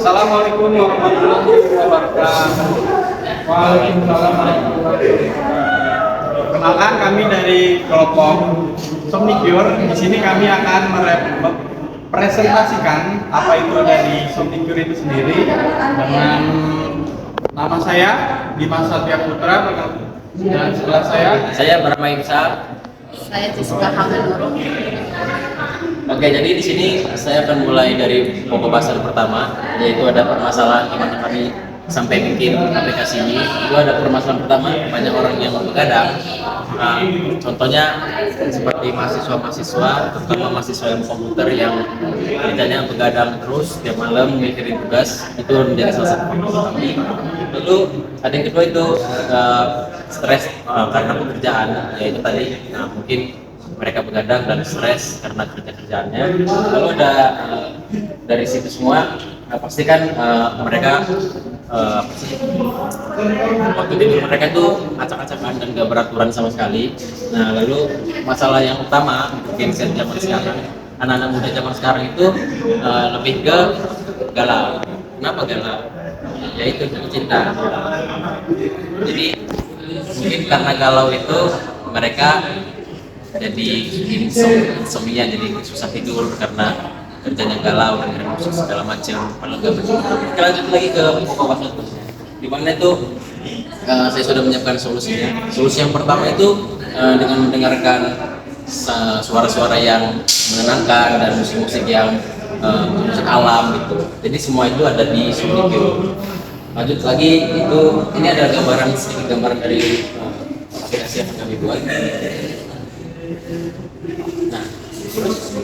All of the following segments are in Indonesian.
Assalamualaikum warahmatullahi wabarakatuh. Waalaikumsalam warahmatullahi wabarakatuh. Perkenalkan, kami dari kelompok Somnicure. Di sini kami akan presentasikan apa itu dari Somnicure itu sendiri dengan nama saya Dimas Satya Putra dan sebelah Saya Brahma Imsa. Saya Jessica Hamanurung. Oke, jadi di sini saya akan mulai dari pokok bahasan pertama, yaitu ada permasalahan gimana kami sampai bikin aplikasi ini. Itu ada permasalahan pertama, banyak orang yang begadang. Contohnya seperti mahasiswa-mahasiswa, terutama mahasiswa ilmu komputer yang kerjanya begadang terus tiap malam mikirin tugas, itu menjadi salah satu faktor kami. Lalu ada yang kedua itu stres karena pekerjaan, yaitu tadi mungkin mereka begadang dan stres karena kerjaannya. Lalu ada dari situ semua pastikan mereka waktu tidur mereka itu acak-acakan dan gak beraturan sama sekali. Nah, lalu masalah yang utama untuk genset zaman sekarang, anak-anak muda zaman sekarang itu lebih ke galau. Kenapa galau? Yaitu cinta. Jadi mungkin karena galau itu mereka jadi insomnia, jadi susah tidur karena kerjanya galau dan musik segala macam. Padahal nggak betul. Kita lanjut lagi ke pokok bahasan di mana itu saya sudah menyiapkan solusinya. Solusi yang pertama itu dengan mendengarkan suara-suara yang menenangkan dan musik-musik yang musik alam gitu. Jadi semua itu ada di Somnicure. Lanjut lagi itu ini ada sedikit gambaran dari aplikasi yang kami buat. Nah, terus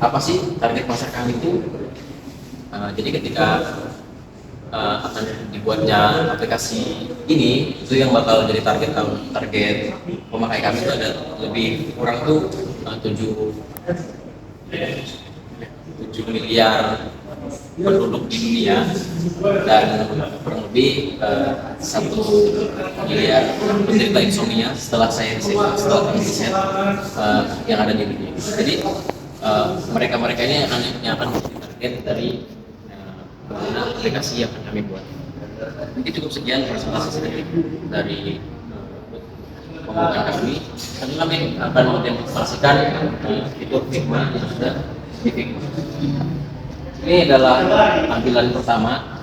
apa sih target pasar kami itu? Jadi ketika akan dibuatnya aplikasi ini, itu yang bakal jadi target pemakai kami itu ada lebih kurang tuh 7 miliar penduduk di dunia dan kurang lebih 1 miliar penderita insomnia setelah kami riset yang ada di dunia. Jadi mereka ini yang akan ditarget dari aplikasi yang akan kami buat. Jadi cukup sekian presentasi dari pembukaan kami. Nanti kami akan mendemonstrasikan fitur Figma yang ada di Figma. Ini adalah tampilan pertama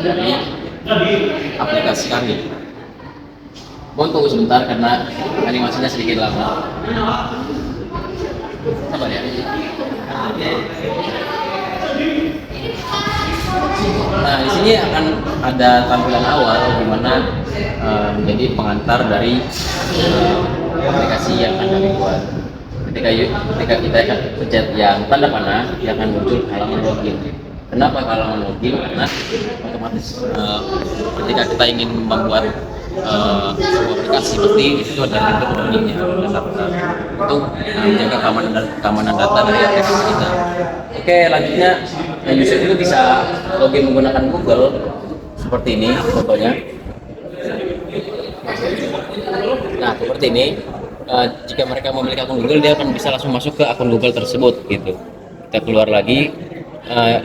dari aplikasi kami. Mohon tunggu sebentar karena animasinya sedikit lama. Sabar ya. Nah, di sini akan ada tampilan awal di mana menjadi pengantar dari aplikasi yang akan kami buat. Ketika kita pencet yang tanda panah, dia akan muncul halaman login. Kenapa halaman login? Karena otomatis ketika kita ingin membuat sebuah aplikasi seperti itu ada fitur loginnya, untuk menjaga keamanan data dari aplikasi kita. Oke, lanjutnya user itu bisa login menggunakan Google seperti ini contohnya. Nah, seperti ini. Jika mereka memiliki akun Google, dia akan bisa langsung masuk ke akun Google tersebut gitu. Kita keluar lagi.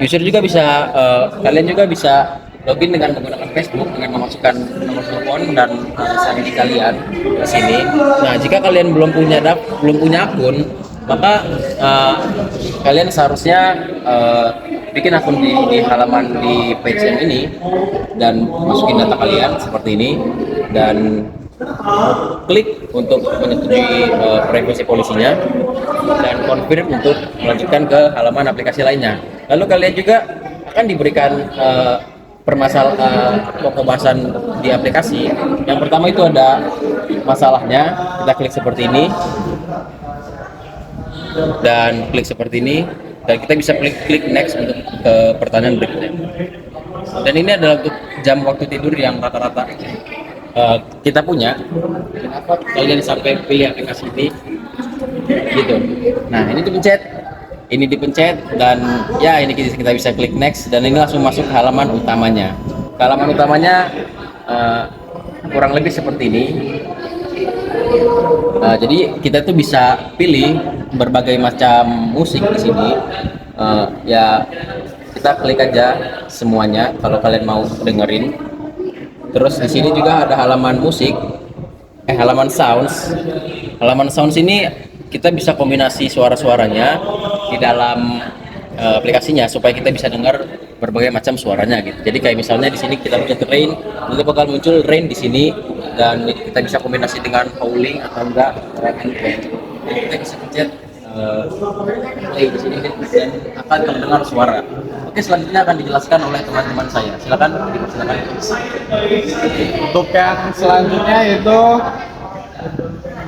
User juga bisa, kalian juga bisa login dengan menggunakan Facebook dengan memasukkan nomor telepon dan sandi kalian di sini. Nah, jika kalian belum punya akun, maka kalian seharusnya bikin akun di halaman di page yang ini dan masukin data kalian seperti ini dan klik untuk menyetujui privasi polisinya dan confirm untuk melanjutkan ke halaman aplikasi lainnya. Lalu kalian juga akan diberikan pokok bahasan di aplikasi. Yang pertama itu ada masalahnya, kita klik seperti ini dan klik seperti ini dan kita bisa klik next untuk ke pertanyaan berikutnya. Dan ini adalah untuk jam waktu tidur yang rata-rata kita punya. Kenapa kalian sampai pilih aplikasi ini gitu? Nah, ini dipencet dan ya ini kita bisa klik next dan ini langsung masuk ke halaman utamanya. Halaman utamanya kurang lebih seperti ini. Jadi kita tuh bisa pilih berbagai macam musik di sini Ya kita klik aja semuanya kalau kalian mau dengerin. Terus di sini juga ada halaman musik, halaman sounds. Halaman sounds ini kita bisa kombinasi suara-suaranya di dalam aplikasinya supaya kita bisa dengar berbagai macam suaranya gitu. Jadi kayak misalnya di sini kita pencet rain, nanti bakal muncul rain di sini dan kita bisa kombinasi dengan howling atau enggak handpan. Kita bisa pencet play di sini dan akan terdengar suara. Oke, selanjutnya akan dijelaskan oleh teman-teman saya. Silakan dipersilakan. Untuk yang selanjutnya itu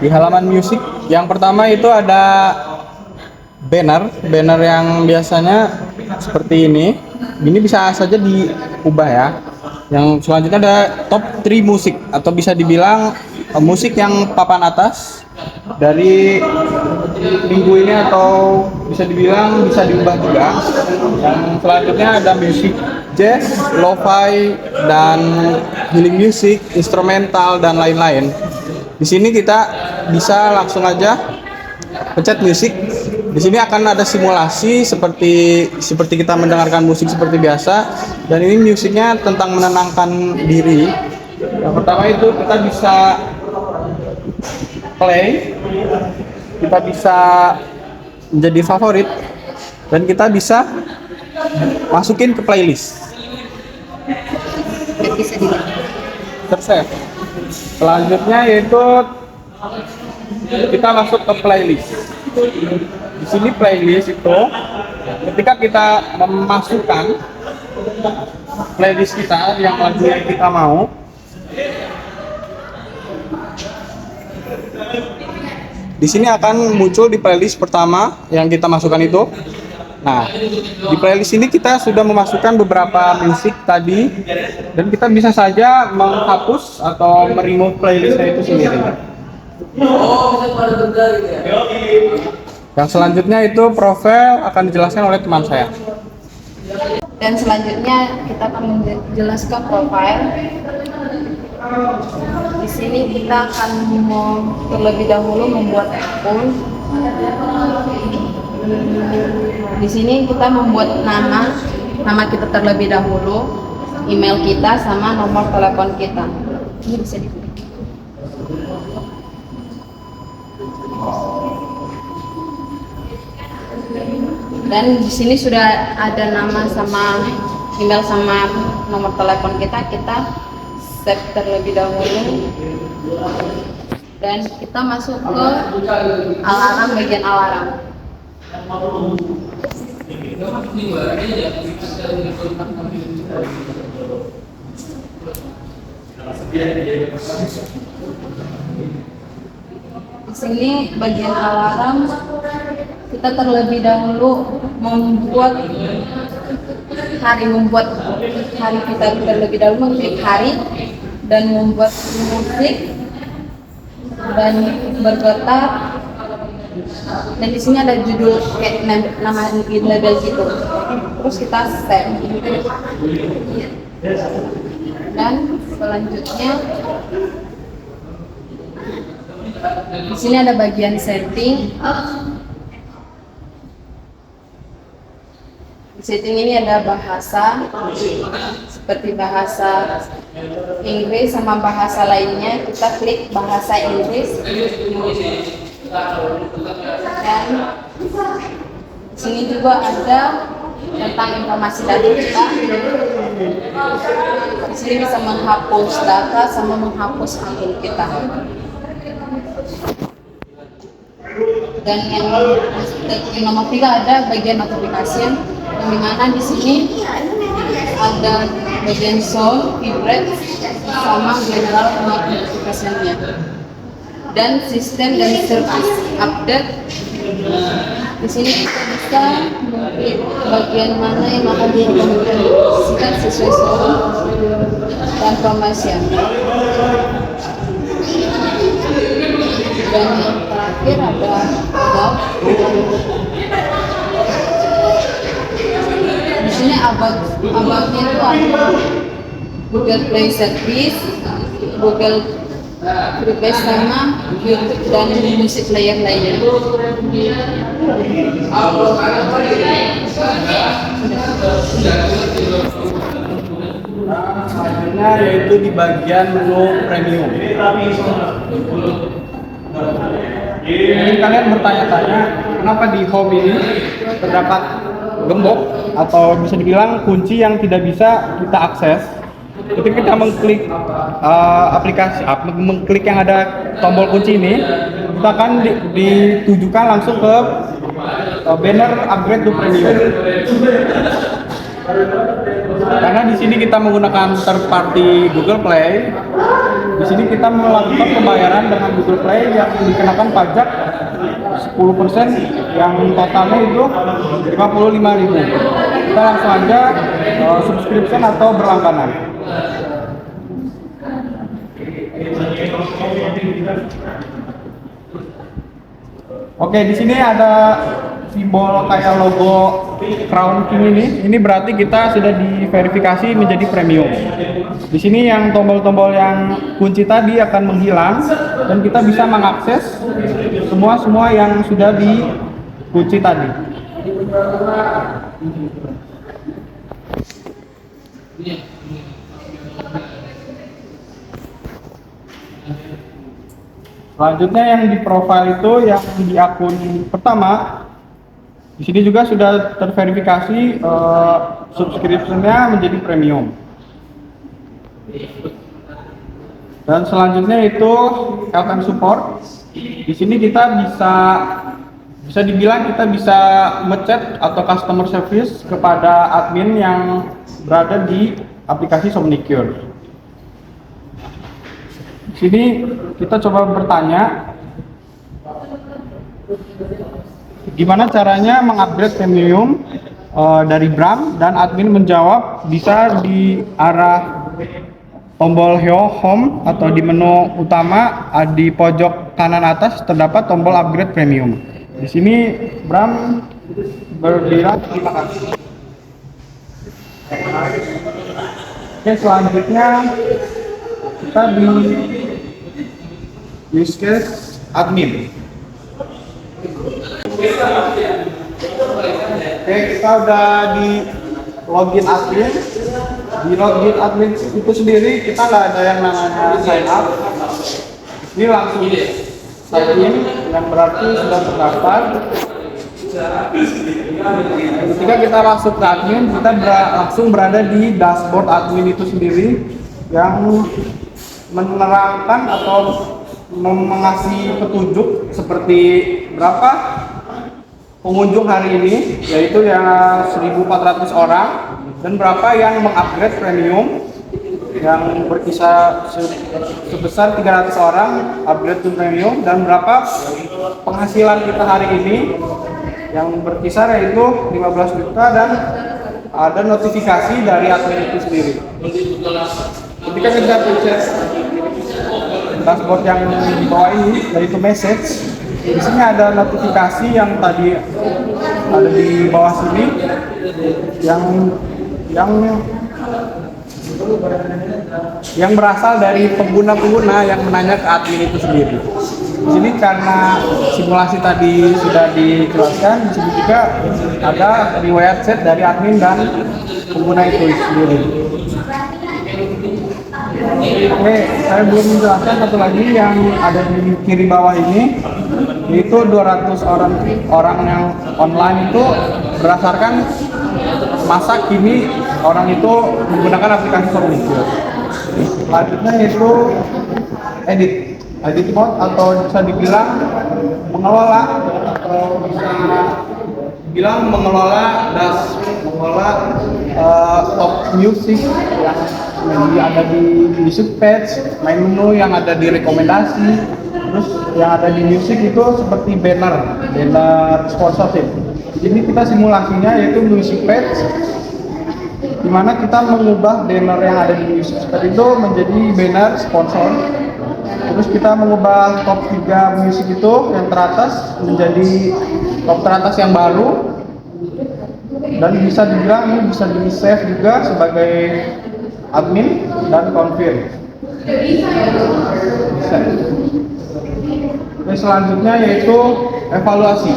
di halaman musik, yang pertama itu ada banner yang biasanya seperti ini bisa saja diubah ya. Yang selanjutnya ada top 3 musik atau bisa dibilang musik yang papan atas dari minggu ini, atau bisa dibilang bisa diubah juga. Yang selanjutnya ada musik jazz, lo-fi, dan healing music, instrumental, dan lain-lain. Di sini kita bisa langsung aja pencet musik. Di sini akan ada simulasi seperti kita mendengarkan musik seperti biasa, dan ini musiknya tentang menenangkan diri. Yang pertama itu kita bisa play, kita bisa menjadi favorit, dan kita bisa masukin ke playlist. Dan bisa dilihat. Tersave. Selanjutnya yaitu kita masuk ke playlist. Di sini playlist itu ketika kita memasukkan playlist kita yang lagu yang kita mau, di sini akan muncul di playlist pertama yang kita masukkan itu. Nah, di playlist ini kita sudah memasukkan beberapa musik tadi, dan kita bisa saja menghapus atau meremove playlistnya itu sendiri. Yang selanjutnya itu profil akan dijelaskan oleh teman saya. Dan selanjutnya kita akan menjelaskan profile. Di sini kita akan terlebih dahulu membuat akun. Di sini kita membuat nama kita terlebih dahulu, email kita sama nomor telepon kita. Ini bisa diklik. Dan di sini sudah ada nama sama email sama nomor telepon kita save terlebih dahulu, dan kita masuk ke alarm, bagian alarm. Di sini bagian alarm, kita terlebih dahulu membuat hari kita terlebih dahulu mengklik hari dan membuat musik dan bergetar, dan di sini ada judul kayak nama label gitu. Terus kita save. Dan selanjutnya di sini ada bagian setting. Di setting ini ada bahasa, seperti bahasa Inggris sama bahasa lainnya. Kita klik bahasa Inggris. Dan di sini juga ada tentang informasi data kita. Di sini bisa menghapus data sama menghapus akun kita. Dan yang nomor 3 ada bagian notifikasi, yang dimana di sini ada bagian sound, vibrate, sama general notifikasinya. Dan sistem dan service update. Di sini kita bisa memilih bagian mana yang akan diimplementasikan sesuai sound dan promotion. Dan yang terakhir ada about. Di sini about-nya itu ada Google Play Service, Google Play sama YouTube dan musik player lainnya. Nah, selanjutnya yaitu di bagian menu premium. Mungkin kalian bertanya-tanya, kenapa di home ini terdapat gembok atau bisa dibilang kunci yang tidak bisa kita akses. Ketika kita mengklik mengklik yang ada tombol kunci ini, kita akan ditujukan langsung ke banner upgrade to premium. Karena di sini kita menggunakan third party Google Play, di sini kita melakukan pembayaran dengan Google Play yang dikenakan pajak 10% yang totalnya itu 55.000. Kita langsung aja subscription atau berlangganan. Oke, di sini ada simbol kayak logo Crown King ini. Ini berarti kita sudah diverifikasi menjadi premium. Di sini yang tombol-tombol yang kunci tadi akan menghilang dan kita bisa mengakses semua yang sudah dikunci tadi. Selanjutnya yang di profile itu yang di akun pertama, di sini juga sudah terverifikasi subscription-nya menjadi premium. Dan selanjutnya itu help and support. Di sini kita bisa dibilang kita bisa ngechat atau customer service kepada admin yang berada di aplikasi Somnicure. Di sini kita coba bertanya gimana caranya mengupgrade premium dari Bram, dan admin menjawab bisa di arah tombol home atau di menu utama di pojok kanan atas terdapat tombol upgrade premium. Di sini Bram berbilang terima kasih. Oke, selanjutnya kita di use case admin. Oke, kita udah di login admin. Di login admin itu sendiri kita nggak ada yang namanya sign up. Ini langsung sign in, yang berarti sudah terdaftar. Ketika kita masuk ke admin, kita langsung berada di dashboard admin itu sendiri yang menerangkan atau mengasih petunjuk seperti berapa pengunjung hari ini, yaitu yang 1.400 orang, dan berapa yang mengupgrade premium yang berkisar sebesar 300 orang upgrade to premium, dan berapa penghasilan kita hari ini yang berkisar yaitu 15 juta, dan ada notifikasi dari admin itu sendiri. Ketika kita pencet dashboard yang di bawah ini, yaitu message, di sini ada notifikasi yang tadi ada di bawah sini yang berasal dari pengguna-pengguna yang menanya ke admin itu sendiri. Di sini karena simulasi tadi sudah dijelaskan, di sini juga ada riwayat chat dari admin dan pengguna itu sendiri. Oke, saya belum menjelaskan satu lagi yang ada di kiri bawah ini, yaitu 200 orang yang online itu berdasarkan masa kini orang itu menggunakan aplikasi Somnicure. Selanjutnya itu edit mode, atau bisa dibilang mengelola, atau bisa dibilang mengelola top music yang ada di music page, main menu yang ada di rekomendasi, terus yang ada di music itu seperti banner sponsorship. Jadi kita simulasinya yaitu music page, dimana kita mengubah banner yang ada di music page itu menjadi banner sponsor. Terus kita mengubah top 3 music itu yang teratas menjadi top teratas yang baru, dan bisa dibilang ini bisa di save juga sebagai admin dan confirm. Selanjutnya yaitu evaluasi.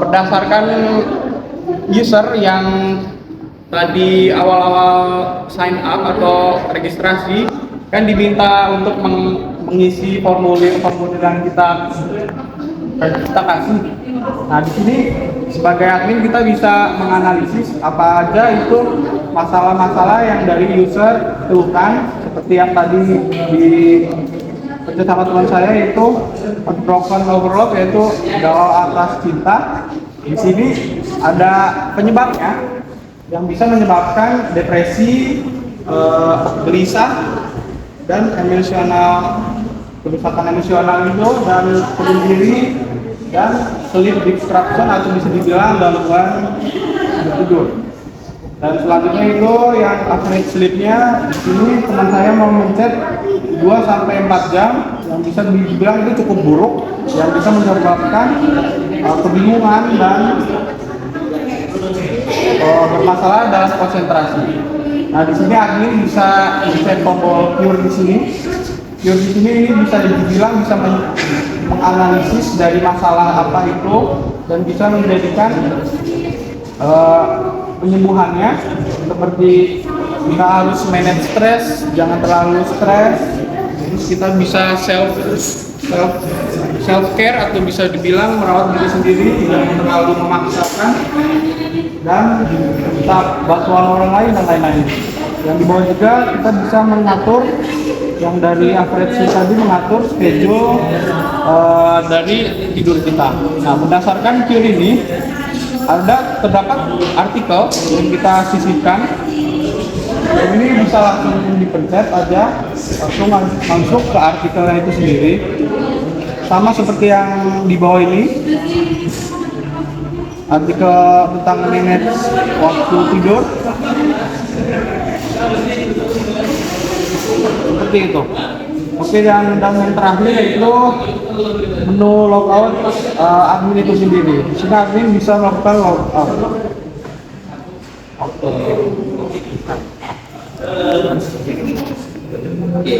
Berdasarkan user yang tadi awal-awal sign up atau registrasi kan diminta untuk mengisi formulir yang kita kasih. Nah, di sini sebagai admin kita bisa menganalisis apa aja itu masalah-masalah yang dari user keluhkan, seperti yang tadi di kerja sama teman saya yaitu broken overload, yaitu galau atas cinta. Di sini ada penyebabnya yang bisa menyebabkan depresi, gelisah, dan kerusakan emosional itu, dan bunuh diri, dan sleep disruption atau bisa dibilang gangguan tidur. Dan selanjutnya itu yang average sleep-nya, di sini teman saya mau mencet 2 sampai 4 jam, yang bisa dibilang itu cukup buruk, yang bisa menyebabkan kebingungan dan bermasalah dalam konsentrasi. Nah, di sini admin bisa mencet tombol cure di sini. Cure di sini ini bisa dibilang bisa menganalisis dari masalah apa itu dan bisa menjadikan penyembuhannya, seperti kita harus manage stres, jangan terlalu stres. Terus kita bisa self care atau bisa dibilang merawat diri sendiri, tidak terlalu memaksakan, dan kita bantuan orang lain dan lain-lain. Yang di bawah juga kita bisa mengatur yang dari average tadi, mengatur schedule dari tidur kita. Nah, berdasarkan cure ini terdapat artikel yang kita sisihkan. Ini bisa langsung dipencet aja, langsung masuk ke artikelnya itu sendiri. Sama seperti yang di bawah ini, artikel tentang manage waktu tidur. Seperti itu. Oke, dan yang terakhir yaitu menu logout admin itu sendiri. Di sini admin bisa melakukan logout. Oke,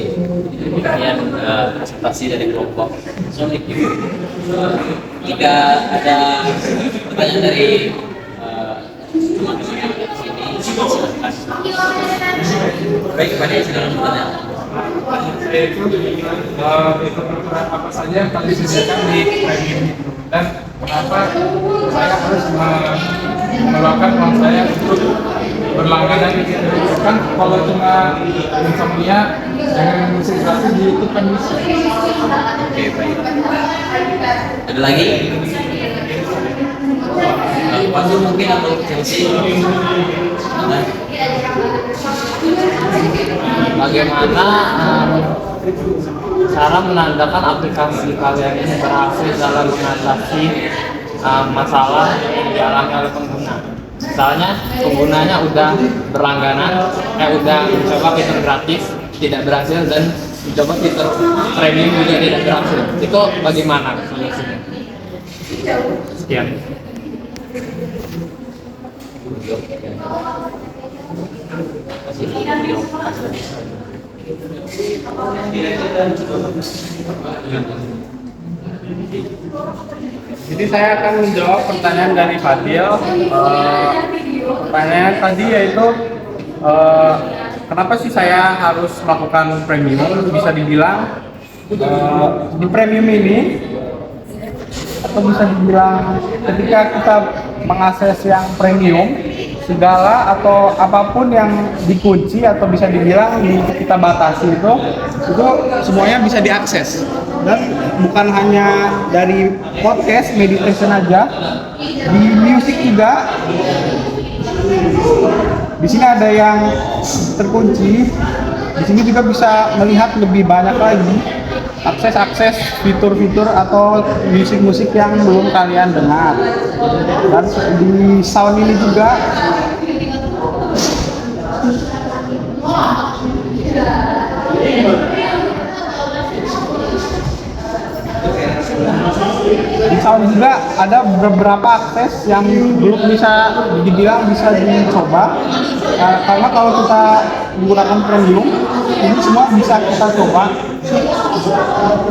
demikian presentasi dari kelompok Sonic. Jika ada pertanyaan dari teman-teman yang ada di sini, silakan. Baik, pada silakan bertanya. Saya itu apa saja yang tadi disediakan di premium itu, dan kenapa saya harus mengeluarkan uang saya untuk berlangganan itu. Kan kalau cuma insomnia dengan musik gratis di YouTube kan bisa. Oke, baik. Ada lagi? Pandu mungkin atau Chelsea? Bagaimana cara menandakan aplikasi kalian ini berhasil dalam mengatasi masalah yang dialami oleh pengguna? Misalnya penggunanya udah berlangganan, udah mencoba fitur gratis tidak berhasil, dan mencoba fitur premium juga tidak berhasil. Itu bagaimana solusinya? Sekian. Jadi saya akan menjawab pertanyaan dari Fadil. Pertanyaan tadi yaitu kenapa sih saya harus melakukan premium? Bisa dibilang di premium ini, atau bisa dibilang ketika kita mengakses yang premium, segala atau apapun yang dikunci atau bisa dibilang kita batasi itu semuanya bisa diakses. Dan bukan hanya dari podcast meditation aja, di musik juga. Di sini ada yang terkunci. Di sini juga bisa melihat lebih banyak lagi akses fitur-fitur atau musik-musik yang belum kalian dengar. Dan di sound ini juga ada beberapa akses yang belum bisa dibilang bisa dicoba. Karena kalau kita menggunakan premium, ini semua bisa kita coba.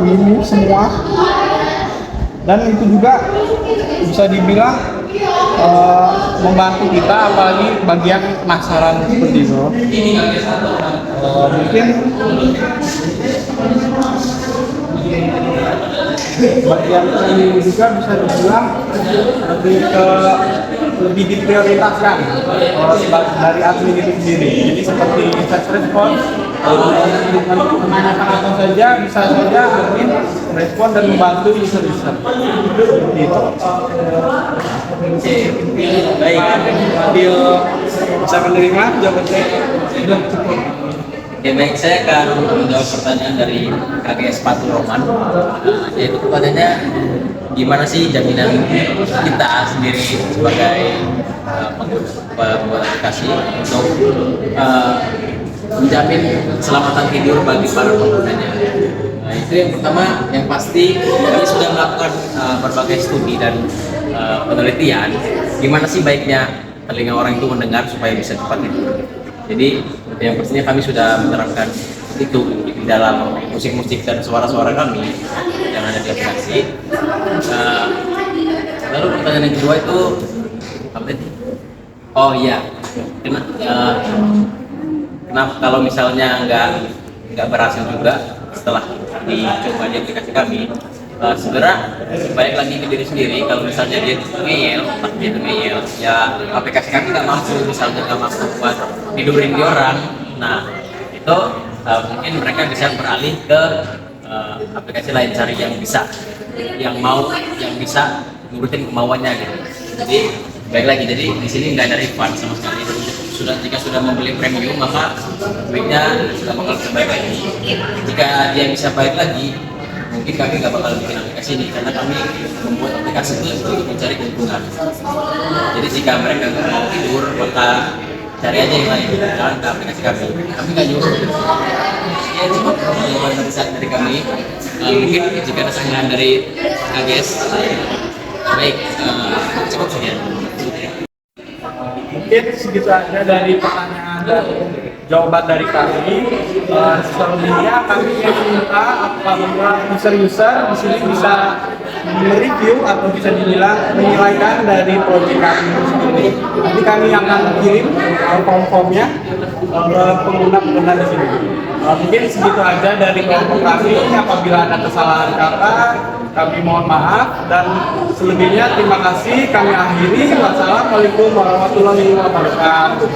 Ini semua, dan itu juga bisa dibilang membantu kita, apalagi bagi yang penasaran seperti itu. Mungkin bagian ini juga bisa dibilang lebih diprioritaskan dari admin itu sendiri. Jadi seperti chat response, menanyakan apa saja, bisa saja admin respon dan membantu user-user. Gitu. Baik, Adil bisa menerima jawaban saya. Sudah cukup. Oke, baik, saya akan menjawab pertanyaan dari KGS Patu Roman. Yaitu pertanyaannya, gimana sih jaminan kita sendiri sebagai pembuat aplikasi untuk menjamin keselamatan tidur bagi para penggunanya? Nah, itu yang pertama, yang pasti kami sudah melakukan berbagai studi dan penelitian gimana sih baiknya telinga orang itu mendengar supaya bisa cepat tidur. Jadi yang pastinya kami sudah menerapkan itu di dalam musik-musik dan suara-suara kami yang ada di aplikasi. Lalu pertanyaan yang kedua itu apa tadi? Oh iya, kenapa kalau misalnya nggak berhasil juga setelah dicoba di aplikasi kami? Sebenarnya balik lagi ke diri sendiri. Kalau misalnya dia ngeyel, ya aplikasi kami nggak mampu, misalnya nggak mampu buat tidurin di orang. Nah itu mungkin mereka bisa beralih ke aplikasi lain, cari yang bisa, yang bisa nurutin kemauannya gitu. Jadi balik lagi, jadi di sini nggak ada refund sama sekali. Jika sudah membeli premium, maka baiknya sudah bakal bisa balik lagi. Jika dia bisa balik lagi, mungkin kami nggak bakal bikin aplikasi ini, karena kami membuat aplikasi itu untuk mencari keuntungan. Jadi jika mereka nggak mau tidur, maka cari aja yang lain, jangan ke aplikasi kami. Kami nggak nyuruh. Ya cukup jawaban dari kami. Mungkin jika ada sanggahan dari KGS, baik, cukup sekian. Mungkin segitu aja dari pertanyaan dan jawaban dari kami. Selebihnya kami ingin minta apabila user-user di sini bisa mereview atau bisa dibilang menilaikan dari proyek kami itu sendiri. Nanti kami akan kirim form-formnya ke pengguna-pengguna di sini. Mungkin segitu aja dari kelompok kami. Apabila ada kesalahan kata, kami mohon maaf, dan selebihnya terima kasih. Kami akhiri. Wassalamualaikum warahmatullahi wabarakatuh.